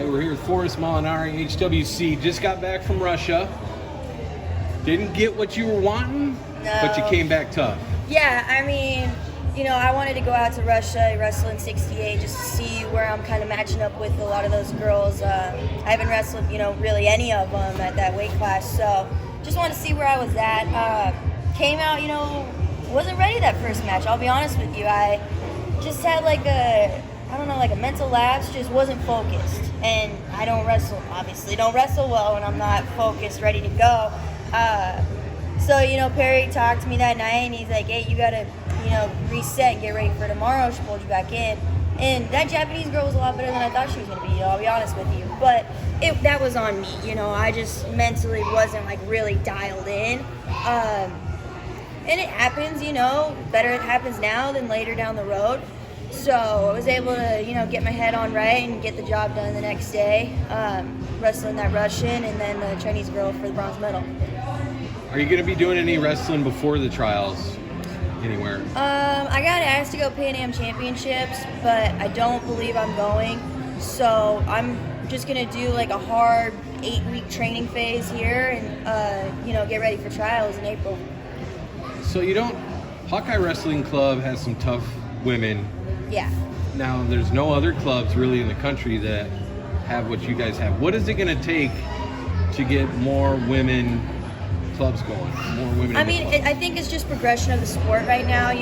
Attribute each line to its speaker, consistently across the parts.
Speaker 1: right, we're here with Forrest Molinari, HWC. Just got back from Russia. Didn't get what you were wanting, but you came back tough.
Speaker 2: Yeah, I mean, I wanted to go out to Russia, wrestle in 68, just to see where I'm kind of matching up with a lot of those girls. I haven't wrestled, really any of them at that weight class, so just wanted to see where I was at. Came out, wasn't ready that first match, I'll be honest with you. I just had like a mental lapse, just wasn't focused. And I don't wrestle well when I'm not focused, ready to go. So, Perry talked to me that night and he's like, hey, you gotta, reset and get ready for tomorrow. She pulled you back in. And that Japanese girl was a lot better than I thought she was gonna be, I'll be honest with you. But that was on me, I just mentally wasn't like really dialed in. And it happens, better it happens now than later down the road. So I was able to, get my head on right and get the job done the next day, wrestling that Russian and then the Chinese girl for the bronze medal.
Speaker 1: Are you going to be doing any wrestling before the trials anywhere?
Speaker 2: I got asked to go Pan Am Championships, but I don't believe I'm going. So I'm just going to do like a hard 8-week training phase here and, get ready for trials in April.
Speaker 1: So Hawkeye Wrestling Club has some tough women.
Speaker 2: Yeah.
Speaker 1: Now, there's no other clubs really in the country that have what you guys have. What is it going to take to get more women clubs going? More women.
Speaker 2: I think it's just progression of the sport right now.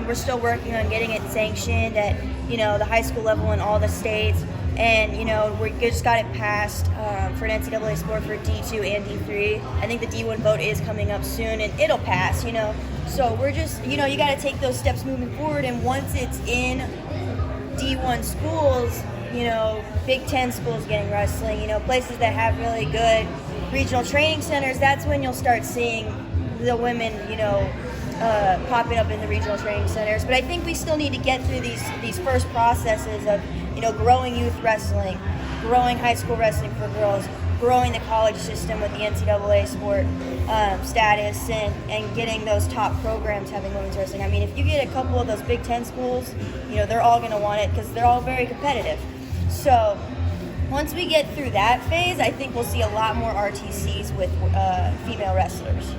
Speaker 2: We're still working on getting it sanctioned at, the high school level in all the states. And, we just got it passed for an NCAA sport for D2 and D3. I think the D1 vote is coming up soon, and it'll pass, So we're just, you got to take those steps moving forward. And once it's in D1 schools, Big Ten schools getting wrestling, places that have really good regional training centers, that's when you'll start seeing the women, popping up in the regional training centers. But I think we still need to get through these first processes of, growing youth wrestling, growing high school wrestling for girls, growing the college system with the NCAA sport status, and getting those top programs having women's wrestling. If you get a couple of those Big Ten schools, they're all going to want it because they're all very competitive. So once we get through that phase, I think we'll see a lot more RTCs with female wrestlers.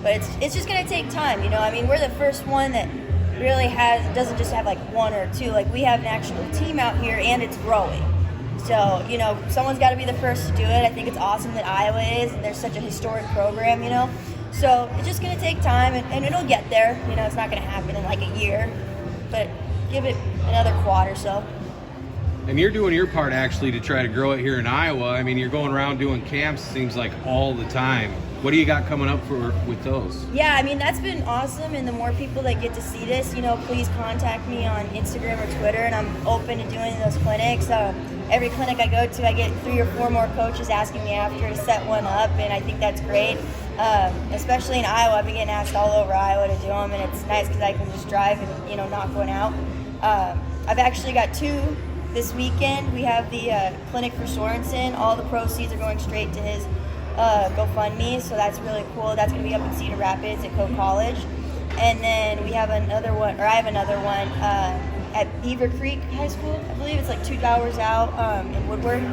Speaker 2: But it's just going to take time, we're the first one that really doesn't just have like one or two. Like, we have an actual team out here and it's growing. So, someone's got to be the first to do it. I think it's awesome that Iowa is, and there's such a historic program, So it's just going to take time, and it'll get there. It's not going to happen in like a year, but give it another quad or so.
Speaker 1: And you're doing your part actually to try to grow it here in Iowa. You're going around doing camps, seems like all the time. What do you got coming up with those?
Speaker 2: Yeah, that's been awesome, and the more people that get to see this, please contact me on Instagram or Twitter, and I'm open to doing those clinics. Every clinic I go to, I get 3 or 4 more coaches asking me after to set one up, and I think that's great. Especially in Iowa, I've been getting asked all over Iowa to do them, and it's nice because I can just drive and, knock one out. I've actually got 2 this weekend. We have the clinic for Sorensen. All the proceeds are going straight to his GoFundMe, so that's really cool. That's going to be up in Cedar Rapids at Coe College. And then I have another one at Beaver Creek High School. I believe it's like 2 hours out in Woodward.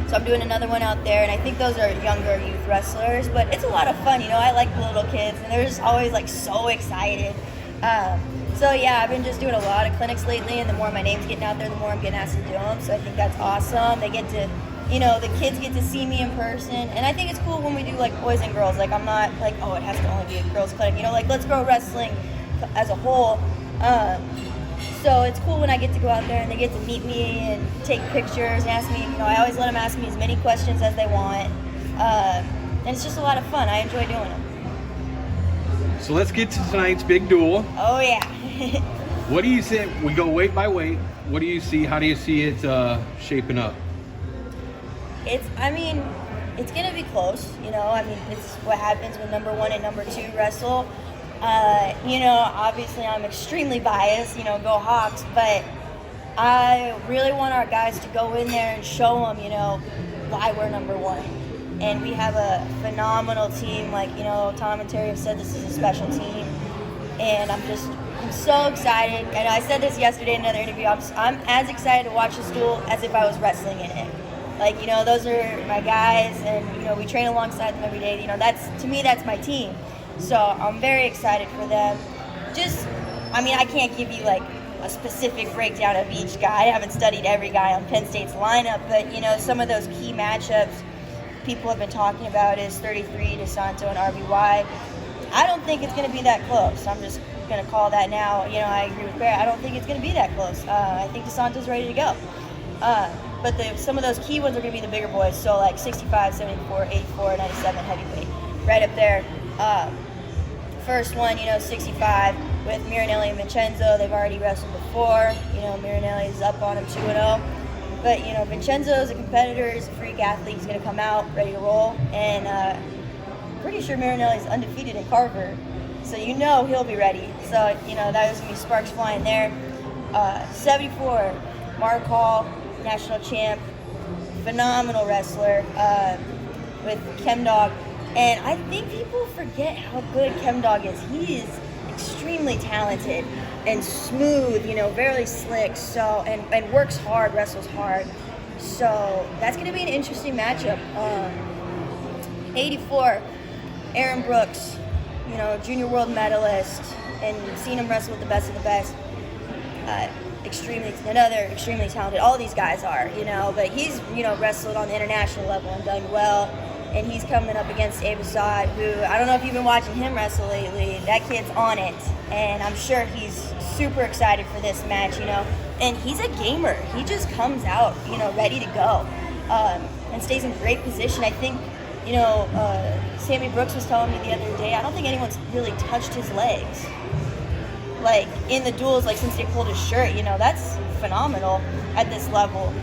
Speaker 2: So I'm doing another one out there, and I think those are younger youth wrestlers, but it's a lot of fun. I like the little kids, and they're just always like so excited. So yeah, I've been just doing a lot of clinics lately, and the more my name's getting out there, the more I'm getting asked to do them. So I think that's awesome. They get to, the kids get to see me in person, and I think it's cool when we do like boys and girls. Like, I'm not like, oh, it has to only be a girls clinic. Let's grow wrestling as a whole. So it's cool when I get to go out there and they get to meet me and take pictures and ask me. I always let them ask me as many questions as they want, and it's just a lot of fun. I enjoy doing it.
Speaker 1: So let's get to tonight's big duel.
Speaker 2: Oh yeah.
Speaker 1: What do you see? We go weight by weight. What do you see? How do you see it shaping up?
Speaker 2: It's gonna be close. It's what happens when number 1 and number 2 wrestle. Obviously I'm extremely biased. Go Hawks, but I really want our guys to go in there and show them, why we're number 1. And we have a phenomenal team. Like, Tom and Terry have said this is a special team, and I'm so excited. And I said this yesterday in another interview. I'm as excited to watch this duel as if I was wrestling in it. Like, you know, those are my guys, and, you know, we train alongside them every day. You know, to me, that's my team. So I'm very excited for them. I mean, I can't give you like a specific breakdown of each guy. I haven't studied every guy on Penn State's lineup, but, you know, some of those key matchups people have been talking about is 33, DeSanto, and RBY. I don't think it's going to be that close. I'm just going to call that now. You know, I agree with Bear. I don't think it's going to be that close. I think DeSanto's ready to go. But some of those key ones are going to be the bigger boys. So like 65, 74, 84, 97 heavyweight. Right up there. First one, you know, 65 with Miranelli and Vincenzo. They've already wrestled before. You know, Miranelli's up on him 2-0. But, you know, Vincenzo's a competitor. He's a freak athlete. He's going to come out ready to roll. And pretty sure Miranelli's undefeated in Carver. So you know he'll be ready. So, you know, that was going to be sparks flying there. 74, Mark Hall, national champ. Phenomenal wrestler with Chemdog. And I think people forget how good Chemdog is. He is extremely talented and smooth, you know, very slick, so and works hard, wrestles hard. So that's going to be an interesting matchup. 84, Aaron Brooks, you know, junior world medalist, and seen him wrestle with the best of the best. Another extremely talented. All these guys are, you know, but he's, you know, wrestled on the international level and done well. And he's coming up against Abe Assad, who, I don't know if you've been watching him wrestle lately. That kid's on it, and I'm sure he's super excited for this match, you know. And he's a gamer. He just comes out, you know, ready to go, and stays in great position. I think, you know, Sammy Brooks was telling me the other day, I don't think anyone's really touched his legs, like, in the duels, like, since they pulled his shirt. You know, that's phenomenal at this level.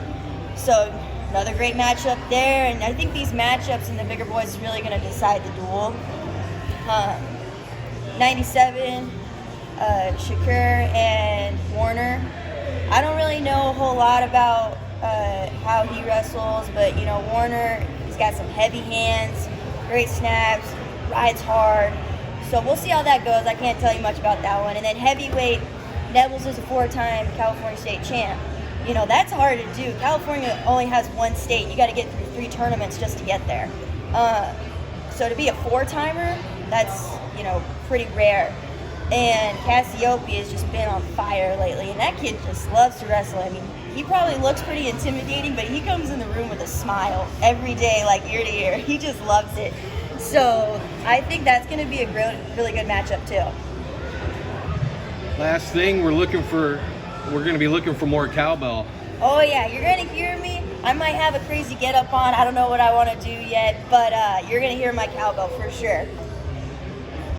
Speaker 2: So another great matchup there, and I think these matchups in the bigger boys is really going to decide the duel. 97, Shakur and Warner. I don't really know a whole lot about how he wrestles, but, you know, Warner, he's got some heavy hands, great snaps, rides hard. So we'll see how that goes. I can't tell you much about that one. And then heavyweight, Neville's is a 4-time California state champ. You know, that's hard to do. California only has one state. You got to get through 3 tournaments just to get there. So to be a 4-timer, that's, you know, pretty rare. And Cassiope has just been on fire lately. And that kid just loves to wrestle. I mean, he probably looks pretty intimidating, but he comes in the room with a smile every day, like ear to ear. He just loves it. So I think that's going to be a really good matchup too.
Speaker 1: Last thing, we're going to be looking for more cowbell.
Speaker 2: Oh yeah, you're going to hear me. I might have a crazy get up on. I don't know what I want to do yet, but you're going to hear my cowbell for sure.